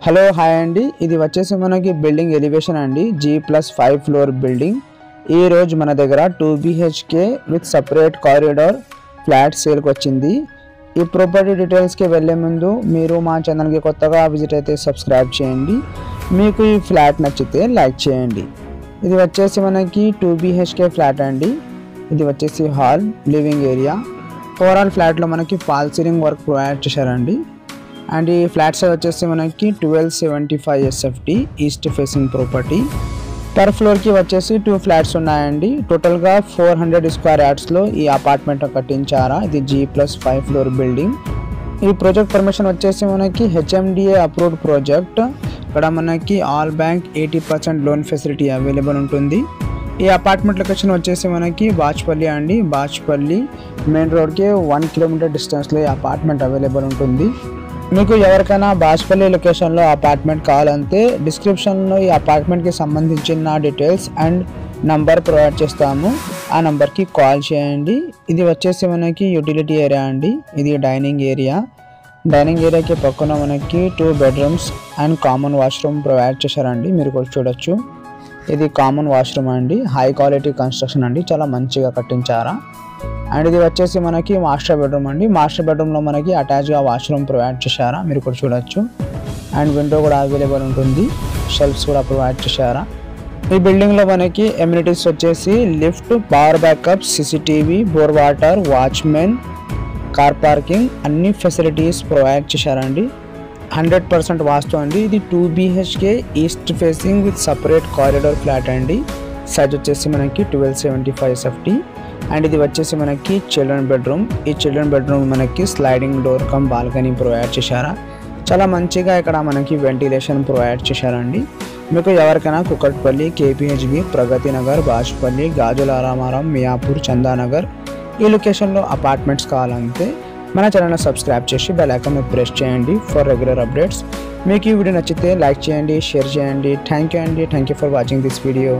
Hello hi అండి, ఇది వచ్చేసి మనకి బిల్డింగ్ ఎలివేషన్ అండి. G+5 floor building. ఈ రోజు మన దగ్గర 2 BHK with separate corridor flat సేల్కి వచ్చింది. ఈ ప్రాపర్టీ డీటెయిల్స్కి వెళ్ళే ముందు మీరు మా ఛానల్కి కొత్తగా విజిట్ అయితే సబ్స్క్రైబ్ చేయండి. మీకు ఈ ఫ్లాట్ నచ్చితే లైక్ చేయండి. ఇది వచ్చేసి మనకి 2 BHK ఫ్లాట్ అండి. ఇది వచ్చేసి హాల్, లివింగ్ ఏరియా. ఓవరాల్ ఫ్లాట్లో మనకి ఫాల్ సీలింగ్ వర్క్ ప్రొవైడ్ చేశారండి. అండ్ ఈ ఫ్లాట్ సైజ్ వచ్చేసి మనకి 1275 SFT east facing property. Per ఫ్లోర్కి వచ్చేసి 2 ఫ్లాట్స్ ఉన్నాయండి. టోటల్గా 400 స్క్వేర్ యార్డ్స్లో ఈ అపార్ట్మెంట్ కట్టించారా. ఇది G+5 ఫ్లోర్ బిల్డింగ్. ఈ ప్రాజెక్ట్ పర్మిషన్ వచ్చేసి మనకి HMDA అప్రూవ్డ్ ప్రాజెక్ట్. ఇక్కడ మనకి all bank 80% loan facility available ఉంటుంది. ఈ అపార్ట్మెంట్ లొకేషన్ వచ్చేసి మనకి బాచ్పల్లి అండి. బాచ్పల్లి మెయిన్ రోడ్కి 1 కిలోమీటర్ డిస్టెన్స్లో ఈ అపార్ట్మెంట్ అవైలబుల్ ఉంటుంది. మీకు ఎవరికైనా బాచ్పల్లి లొకేషన్లో అపార్ట్మెంట్ కావాలంటే డిస్క్రిప్షన్లో ఈ అపార్ట్మెంట్కి సంబంధించిన డీటెయిల్స్ అండ్ నంబర్ ప్రొవైడ్ చేస్తాము. ఆ నంబర్కి కాల్ చేయండి. ఇది వచ్చేసి మనకి యూటిలిటీ ఏరియా అండి. ఇది డైనింగ్ ఏరియా. డైనింగ్ ఏరియాకి పక్కన మనకి 2 bedrooms and common washroom provide చేశారండి. మీరు కూడా చూడొచ్చు. ఇది కామన్ వాష్రూమ్ అండి. హై క్వాలిటీ కన్స్ట్రక్షన్ అండి. చాలా మంచిగా కట్టించారా. అండ్ ఇది వచ్చేసి మనకి మాస్టర్ బెడ్రూమ్ అండి. మాస్టర్ బెడ్రూమ్లో మనకి అటాచ్గా వాష్రూమ్ ప్రొవైడ్ చేశారా. మీరు కూడా చూడొచ్చు. అండ్ విండో కూడా అవైలబుల్ ఉంటుంది. షెల్ఫ్స్ కూడా ప్రొవైడ్ చేశారా. ఈ బిల్డింగ్లో మనకి ఎమ్యూనిటీస్ వచ్చేసి lift, power backup, CCTV, bore water, watchman, car parking అన్ని ఫెసిలిటీస్ ప్రొవైడ్ చేశారండి. 100% వాస్తు అండి. ఇది 2 BHK east facing with separate corridor flat అండి. సైజ్ వచ్చేసి మనకి 1275 SFT. అండ్ ఇది వచ్చేసి మనకి చిల్డ్రన్ బెడ్రూమ్. ఈ చిల్డ్రన్ బెడ్రూమ్ మనకి sliding door cum balcony provide చేశారా. చాలా మంచిగా ఇక్కడ మనకి వెంటిలేషన్ ప్రొవైడ్ చేశారండి. మీకు ఎవరికైనా కుకట్పల్లి, KPHB, ప్రగతి నగర్, బాచ్పల్లి, గాజుల రామారం, మియాపూర్, చందానగర్ ఈ లొకేషన్లో అపార్ట్మెంట్స్ కావాలంటే మన ఛానల్ని సబ్స్క్రైబ్ చేసి బెల్ ఐకాన్ ప్రెస్ చేయండి ఫర్ రెగ్యులర్ అప్డేట్స్. మీకు ఈ వీడియో నచ్చితే లైక్ చేయండి, షేర్ చేయండి. థ్యాంక్ యూ అండి. Thank you for watching this video.